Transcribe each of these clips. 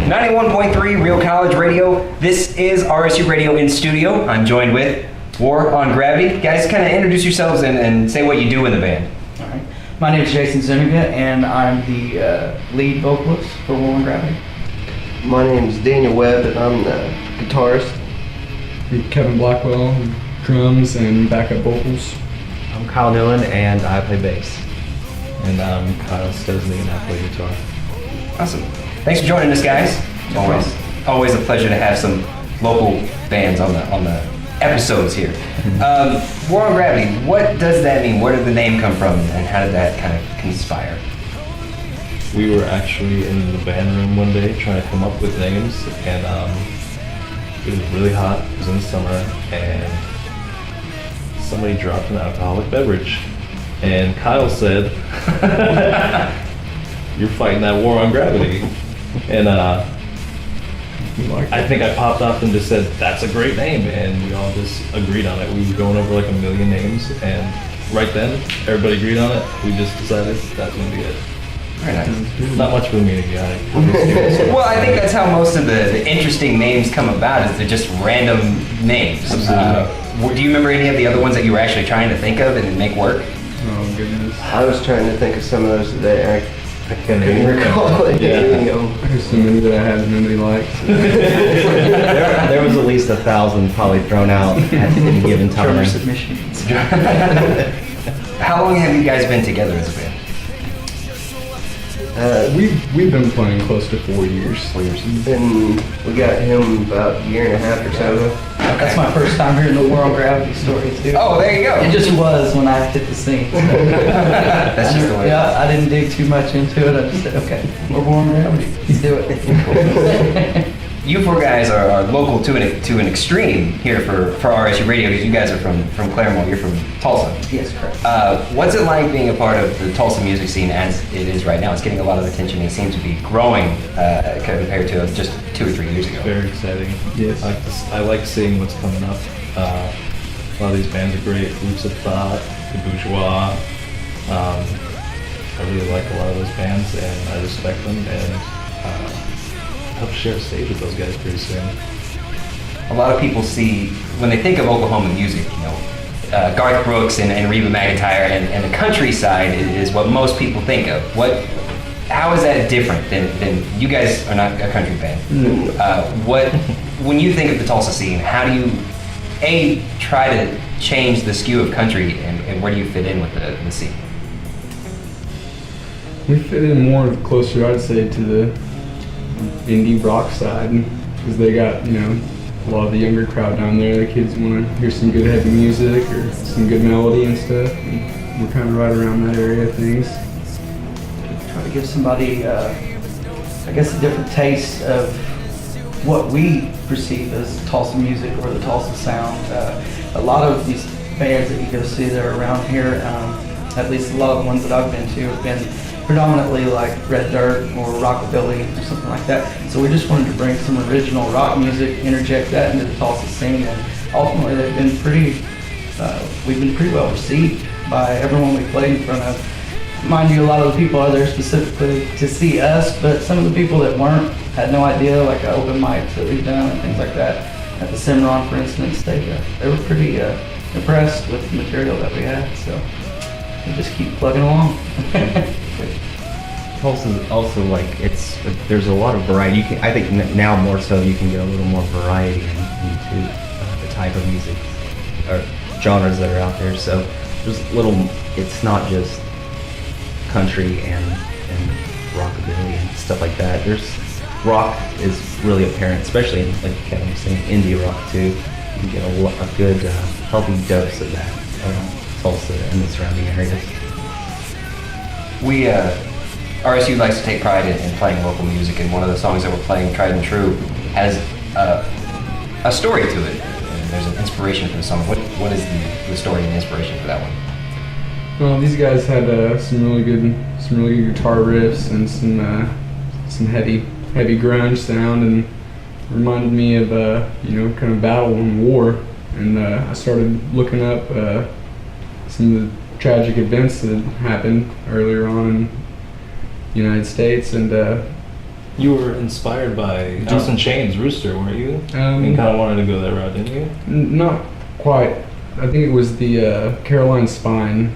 91.3 Real College Radio. This is RSU Radio in studio. I'm joined with War on Gravity. Guys, kind of introduce yourselves and say what you do in the band. All right. My name is Jason Zuniga, and I'm the lead vocalist for War on Gravity. My name is Daniel Webb, and I'm the guitarist. I'm Kevin Blackwell, drums and backup vocals. I'm Kyle Newland, and I play bass. And I'm Kyle Stesney, and I play guitar. Awesome. Thanks for joining us, guys. Always a pleasure to have some local bands on the episodes here. War on Gravity, what does that mean? Where did the name come from, and how did that kind of conspire? We were actually in the band room one day trying to come up with names, and it was really hot. It was in the summer, and somebody dropped an alcoholic beverage. And Kyle said, "You're fighting that war on gravity." And I think I popped up and just said, "That's a great name," and we all just agreed on it. We were going over like a million names, and right then, everybody agreed on it. We just decided that's gonna be it. Very nice. Not much of a meaning guy. Well, I think that's how most of the interesting names come about, is they're just random names. Do you remember any of the other ones that you were actually trying to think of and make work? Oh goodness. I was trying to think of some of those today. I couldn't recall any of them. There's so many that I have nobody likes. There was at least 1,000 probably thrown out at any given time. Drummer submissions. How long have you guys been together as a band? We've been playing close to 4 years. We got him about a year and a half or so ago. That's my first time hearing the War on Gravity story, too. Oh, there you go. It just was when I hit the scene. So. That's just the way. Yeah, I didn't dig too much into it. I just said, okay, we're War on Gravity. Let's do it. You four guys are local to an extreme here for RSU Radio, because you guys are from Claremont. You're from Tulsa. Yes, correct. What's it like being a part of the Tulsa music scene as it is right now? It's getting a lot of attention. It seems to be growing compared to just 2 or 3 years ago. Very exciting. Yes. I like seeing what's coming up. A lot of these bands are great. Roots of Thought, The Bourgeois. I really like a lot of those bands, and I respect them, and hope to share a stage with those guys pretty soon. A lot of people see, when they think of Oklahoma music, Garth Brooks and Reba McEntire and the countryside is what most people think of. How is that different than you guys are not a country band? When you think of the Tulsa scene, how do you try to change the skew of country, and where do you fit in with the scene? We fit in more closer, I'd say, to the indie rock side, because they got, a lot of the younger crowd down there. The kids want to hear some good heavy music or some good melody and stuff. And we're kind of right around that area of things. Try to give somebody, a different taste of what we perceive as Tulsa music or the Tulsa sound. A lot of these bands that you go see that are around here, at least a lot of the ones that I've been to, have been predominantly like Red Dirt or Rockabilly or something like that. So we just wanted to bring some original rock music, interject that into the Tulsa scene, and ultimately we've been pretty well received by everyone we played in front of. Mind you, a lot of the people are there specifically to see us, but some of the people that weren't had no idea, like open mics that we've done and things like that. At the Cimarron, for instance, they were pretty impressed with the material that we had, so we just keep plugging along. Tulsa also there's a lot of variety. I think now more so you can get a little more variety into the type of music or genres that are out there. So there's it's not just country and rockabilly and stuff like that. Rock is really apparent, especially in, like Kevin was saying, indie rock too. You can get a good healthy dose of that around Tulsa and the surrounding areas. RSU likes to take pride in playing local music, and one of the songs that we're playing, Tried and True, has a story to it. And there's an inspiration for the song. What is the story and inspiration for that one? Well, these guys had some really good guitar riffs and some heavy grunge sound, and reminded me of kind of battle and war. And I started looking up some of the tragic events that happened earlier on in the United States, and You were inspired by Alice in Chains, Rooster, weren't you? You kind of wanted to go that route, didn't you? Not quite. I think it was the Caroline Spine.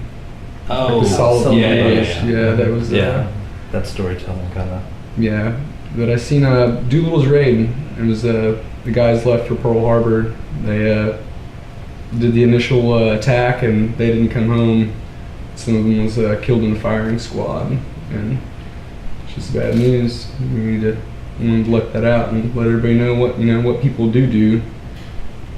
Oh, the solid yeah, English. Yeah, that was. That storytelling kind of. Yeah, but I seen Doolittle's Raid. It was the guys left for Pearl Harbor. They did the initial attack and they didn't come home. Some of them was killed in the firing squad, and it's just bad news. We need to let that out and let everybody know what people do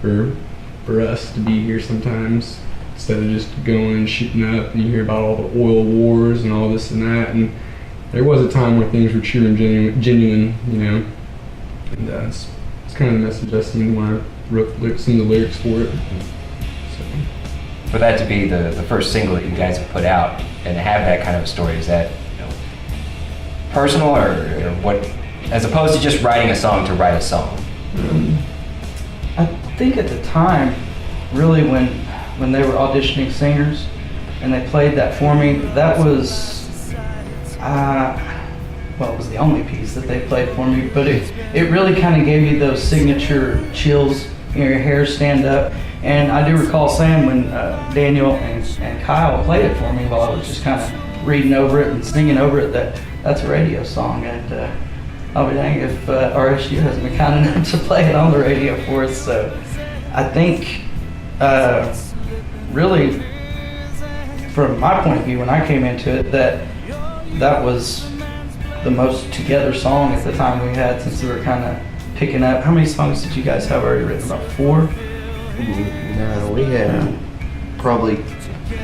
for us to be here sometimes, instead of just going and shooting up. And you hear about all the oil wars and all this and that, and there was a time where things were true and genuine, and it's kind of the message I seen when I wrote some of the lyrics for it. So. For that to be the first single that you guys have put out and to have that kind of a story, is that personal or what, as opposed to just writing a song to write a song? I think at the time, really when they were auditioning singers and they played that for me, that was it was the only piece that they played for me, but it really kind of gave you those signature chills, your hair stand up. And I do recall saying when Daniel and Kyle played it for me while I was just kind of reading over it and singing over it, that's a radio song. And I'll be dang if RSU hasn't been kind enough to play it on the radio for us. So I think really, from my point of view, when I came into it, that was the most together song at the time we had, since we were kind of picking up. How many songs did you guys have already written? About 4? No, we had probably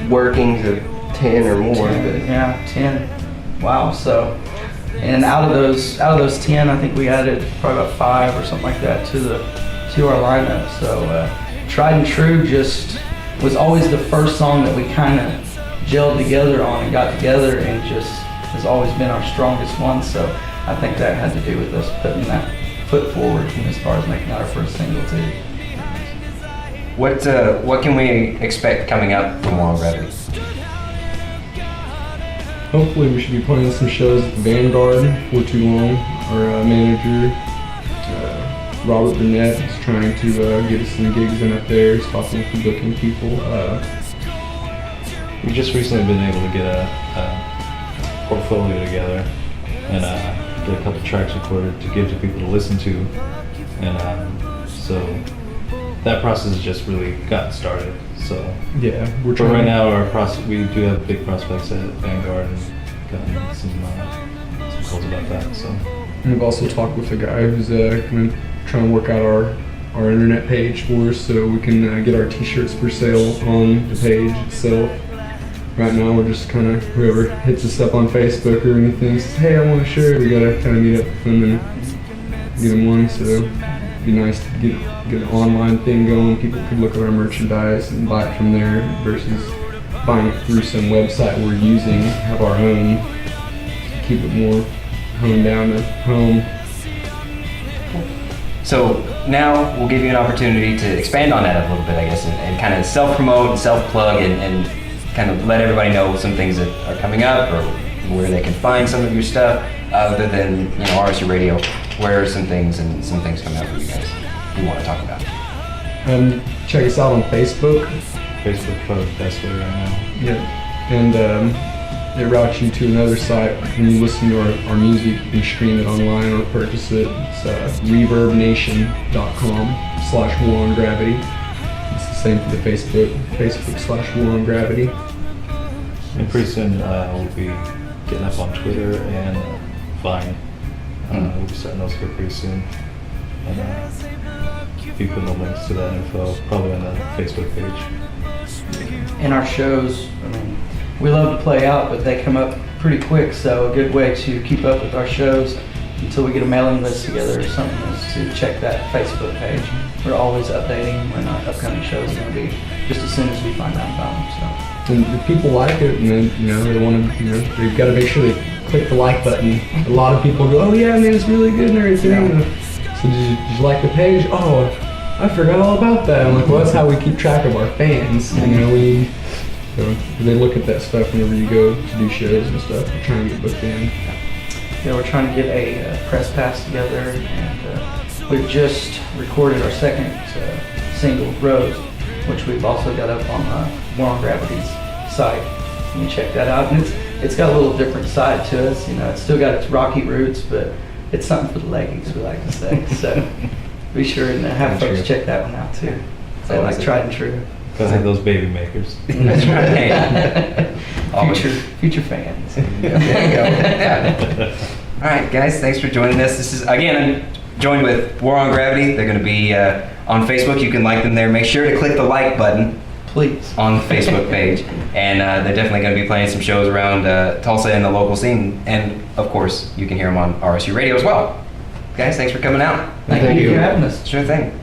workings of 10 or more. 10, yeah, 10. Wow. So, and out of those 10, I think we added probably about 5 or something like that to our lineup. So, Tried and True just was always the first song that we kind of gelled together on and got together, and just has always been our strongest one. So I think that had to do with us putting that foot forward as far as making our first single too. What can we expect coming up from Long Gravity? Hopefully we should be playing some shows at the Vanguard before too long. Our manager, Robert Burnett, is trying to get us some gigs in up there. He's talking with the booking people. We've just recently been able to get a portfolio together and get a couple tracks recorded to give to people to listen to. And so that process has just really gotten started. So yeah, we're but trying. right now we do have big prospects at Vanguard and gotten some calls about that. So And we've also talked with a guy who's going to try and work out our internet page for us, so we can get our t-shirts for sale on the page itself. Right now we're just kind of, whoever hits us up on Facebook or anything says, hey, I want a shirt, we gotta kind of meet up with them and get them one. So it'd be nice to get an online thing going. People could look at our merchandise and buy it from there versus buying it through some website we're using, have our own, keep it more honed down to home. So now we'll give you an opportunity to expand on that a little bit, I guess, and kind of self-promote and self-plug and kind of let everybody know some things that are coming up or where they can find some of your stuff other than, RSU Radio. Where are some things coming up for you guys you want to talk about? Check us out on Facebook. Facebook probably the best way right now. Yeah, and it routes you to another site. When you listen to our music, you can stream it online or purchase it. It's reverbnation.com/War on Gravity. It's the same for the Facebook/War on Gravity. And pretty soon we'll be getting up on Twitter and Vine. We'll be starting those here pretty soon. And be putting the links to that info probably on the Facebook page. And our shows, we love to play out, but they come up pretty quick, so a good way to keep up with our shows until we get a mailing list together or something is to check that Facebook page. We're always updating when our upcoming shows are going to be, just as soon as we find out about them. So. And if people like it, and then, they want to, they've got to make sure they click the like button. A lot of people go, oh yeah, man, it's really good and everything. Yeah. So did you like the page? Oh, I forgot all about that. I'm like, well, that's how we keep track of our fans. So they look at that stuff whenever you go to do shows and stuff. We're trying to get booked in. we're trying to get a press pass together, and we've just recorded our second single, Rose, which we've also got up on More on Gravity's site. You can check that out, and it's got a little different side to us. It's still got its rocky roots, but it's something for the leggies, we like to say. So be sure and have folks check that one out too. They like tried and true. Because of those baby makers. That's right. Future fans. There you go. All right, guys, thanks for joining us. This is, again, I'm joined with War on Gravity. They're going to be on Facebook. You can like them there. Make sure to click the like button, please, on the Facebook page. And they're definitely going to be playing some shows around Tulsa and the local scene. And, of course, you can hear them on RSU Radio as well. Guys, thanks for coming out. Thank you for having us. Sure thing.